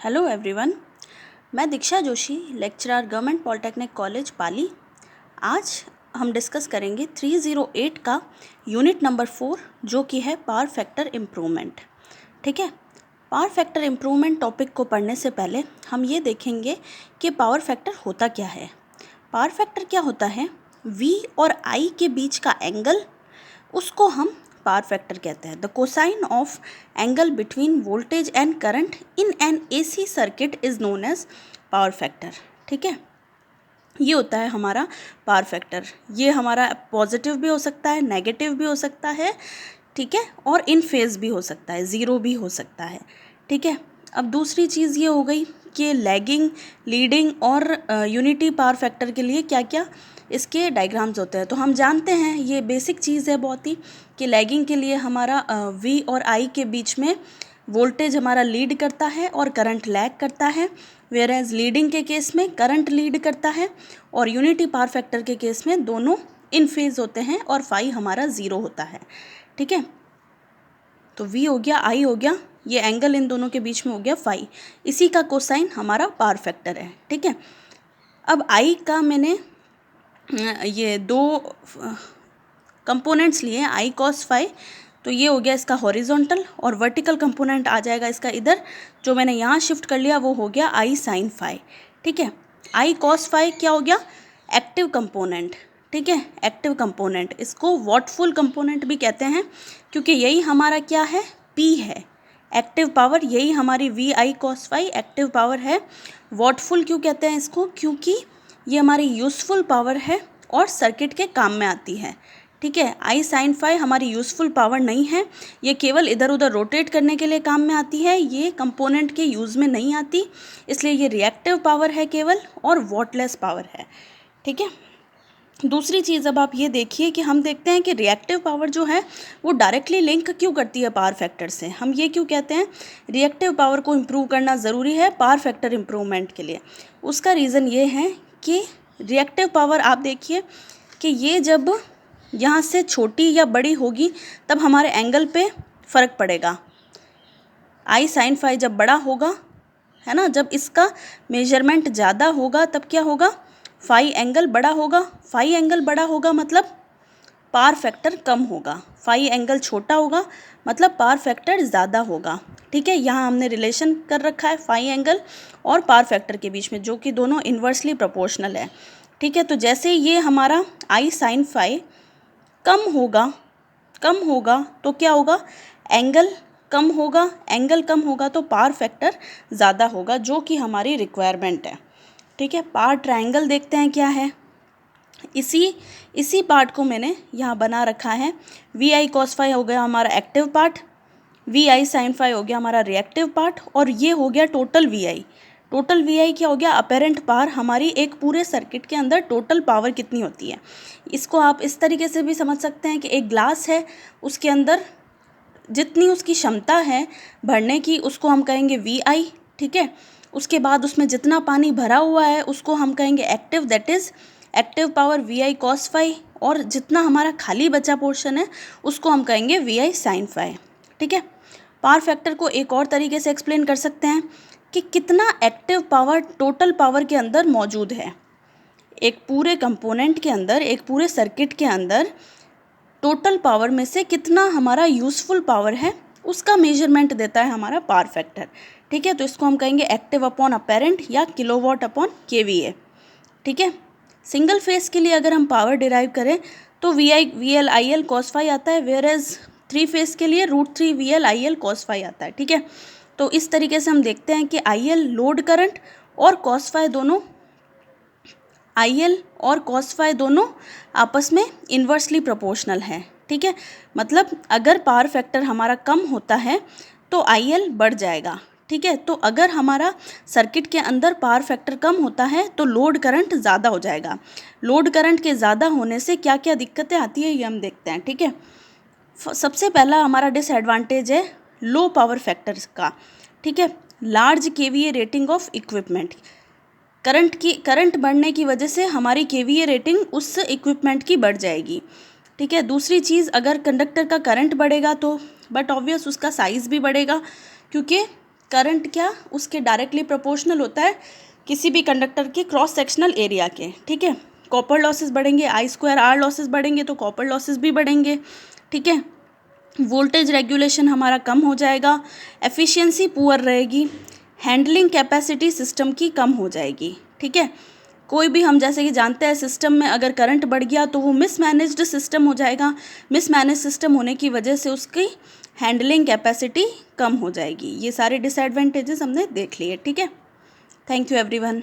Hello everyone, मैं Diksha Joshi, lecturer government polytechnic college Pali. आज हम डिस्कस करेंगे 308 का यूनिट नंबर 4 जो कि है पावर फैक्टर इम्प्रूवमेंट। ठीक है, पावर फैक्टर इम्प्रूवमेंट टॉपिक को पढ़ने से पहले हम ये देखेंगे कि पावर फैक्टर होता क्या है। पावर फैक्टर क्या होता है? V और I के बीच का एंगल, उसको हम पावर फैक्टर कहते हैं। The cosine of angle between voltage and current in an AC circuit is known as power factor. ठीक है, ये होता है हमारा पावर फैक्टर। ये हमारा पॉजिटिव भी हो सकता है, नेगेटिव भी हो सकता है, ठीक है, और इन फेज भी हो सकता है, ज़ीरो भी हो सकता है। ठीक है, अब दूसरी चीज़ ये हो गई कि लैगिंग, लीडिंग और यूनिटी पावर फैक्टर के लिए क्या क्या इसके डायग्राम्स होते हैं। तो हम जानते हैं, ये बेसिक चीज़ है बहुत ही, कि लैगिंग के लिए हमारा V और I के बीच में वोल्टेज हमारा लीड करता है और करंट लैग करता है, वेयर एज लीडिंग के केस में करंट लीड करता है और यूनिटी पावर फैक्टर के केस में दोनों इन फेज होते हैं और फाई हमारा ज़ीरो होता है। ठीक है, तो V हो गया, I हो गया, ये एंगल इन दोनों के बीच में हो गया फाई, इसी का कोसाइन हमारा पावर फैक्टर है। ठीक है, अब I का मैंने ये दो कंपोनेंट्स लिए, I cos फाई, तो ये हो गया इसका हॉरिजॉन्टल और वर्टिकल कंपोनेंट आ जाएगा इसका इधर, जो मैंने यहाँ शिफ्ट कर लिया वो हो गया I sin फाई। ठीक है, I cos फाई क्या हो गया? Active component. ठीक है, एक्टिव कंपोनेंट, इसको वॉटफुल कंपोनेंट भी कहते हैं क्योंकि यही हमारा क्या है? P है, एक्टिव पावर, यही हमारी VI cos phi active power है। वॉटफुल क्यों कहते हैं इसको? क्योंकि ये हमारी यूज़फुल पावर है और सर्किट के काम में आती है। ठीक है, I sin फाई हमारी यूज़फुल पावर नहीं है, ये केवल इधर उधर रोटेट करने के लिए काम में आती है, ये कंपोनेंट के यूज़ में नहीं आती, इसलिए ये रिएक्टिव पावर है केवल और वॉटलेस पावर है। ठीक है, दूसरी चीज़ अब आप ये देखिए कि हम देखते हैं कि रिएक्टिव पावर जो है वो डायरेक्टली लिंक क्यों करती है पावर फैक्टर से। हम ये क्यों कहते हैं रिएक्टिव पावर को इम्प्रूव करना ज़रूरी है पावर फैक्टर इम्प्रूवमेंट के लिए? उसका रीज़न ये है कि रिएक्टिव पावर, आप देखिए कि ये जब यहाँ से छोटी या बड़ी होगी तब हमारे एंगल पे फ़र्क पड़ेगा। I sin फाई जब बड़ा होगा, है ना, जब इसका मेजरमेंट ज़्यादा होगा तब क्या होगा? फाई एंगल बड़ा होगा। फाई एंगल बड़ा होगा मतलब पावर फैक्टर कम होगा। फाई एंगल छोटा होगा मतलब पावर फैक्टर ज़्यादा होगा। ठीक है, यहाँ हमने रिलेशन कर रखा है फाई एंगल और पावर फैक्टर के बीच में, जो कि दोनों इन्वर्सली प्रोपोर्शनल है। ठीक है, तो जैसे ये हमारा I sin फाई कम होगा तो क्या होगा? एंगल कम होगा, एंगल कम होगा तो पावर फैक्टर ज़्यादा होगा, जो कि हमारी रिक्वायरमेंट है। ठीक है, पावर ट्रायंगल देखते हैं क्या है। इसी पार्ट को मैंने यहाँ बना रखा है। VI cos फाई हो गया हमारा active part, VI sin phi हो गया हमारा रिएक्टिव पार्ट, और ये हो गया टोटल VI। टोटल VI क्या हो गया? अपेरेंट पावर, हमारी एक पूरे सर्किट के अंदर टोटल पावर कितनी होती है। इसको आप इस तरीके से भी समझ सकते हैं कि एक ग्लास है, उसके अंदर जितनी उसकी क्षमता है भरने की उसको हम कहेंगे VI। ठीक है, उसके बाद उसमें जितना पानी भरा हुआ है उसको हम कहेंगे active, that is active power VI cos phi, और जितना हमारा खाली बचा पोर्शन है उसको हम कहेंगे VI sin फाई। ठीक है, पावर फैक्टर को एक और तरीके से एक्सप्लेन कर सकते हैं कि कितना एक्टिव पावर टोटल पावर के अंदर मौजूद है। एक पूरे कंपोनेंट के अंदर, एक पूरे सर्किट के अंदर टोटल पावर में से कितना हमारा यूज़फुल पावर है उसका मेजरमेंट देता है हमारा पावर फैक्टर। ठीक है, तो इसको हम कहेंगे एक्टिव अपॉन अपेरेंट या किलोवाट अपॉन KVA। ठीक है, सिंगल फेस के लिए अगर हम पावर डिराइव करें तो VI VL IL cos phi आता है, वेयर एज 3 फेस के लिए √3 VL IL cos फाई आता है। ठीक है, तो इस तरीके से हम देखते हैं कि IL लोड करंट और cos फाई दोनों, IL और cos फाई दोनों आपस में इन्वर्सली प्रोपोर्शनल है। ठीक है, मतलब अगर पावर फैक्टर हमारा कम होता है तो IL बढ़ जाएगा। ठीक है, तो अगर हमारा सर्किट के अंदर पावर फैक्टर कम होता है तो लोड करंट ज़्यादा हो जाएगा। लोड करंट के ज़्यादा होने से क्या क्या दिक्कतें आती है ये हम देखते हैं। ठीक है, सबसे पहला हमारा डिसएडवांटेज है लो पावर फैक्टर का। ठीक है, large KVA rating of equipment, current बढ़ने की वजह से हमारी KVA रेटिंग उस इक्विपमेंट की बढ़ जाएगी। ठीक है, दूसरी चीज़, अगर कंडक्टर का करंट बढ़ेगा तो बट ऑब्वियस उसका साइज़ भी बढ़ेगा, क्योंकि करंट क्या उसके डायरेक्टली प्रोपोर्शनल होता है किसी भी कंडक्टर के क्रॉस सेक्शनल एरिया के, ठीक है। कॉपर लॉसेस बढ़ेंगे, I2R लॉसेस बढ़ेंगे तो कॉपर लॉसेस भी बढ़ेंगे, ठीक है। वोल्टेज रेगुलेशन हमारा कम हो जाएगा, एफिशिएंसी पुअर रहेगी, हैंडलिंग कैपेसिटी सिस्टम की कम हो जाएगी, ठीक है। कोई भी हम जैसे कि जानते हैं सिस्टम में अगर करंट बढ़ गया तो वो मिसमैनेज्ड सिस्टम हो जाएगा, मिसमैनेज सिस्टम होने की वजह से उसकी हैंडलिंग कैपेसिटी कम हो जाएगी। ये सारे डिसएडवांटेजेस हमने देख लिए, ठीक है। Thank you everyone.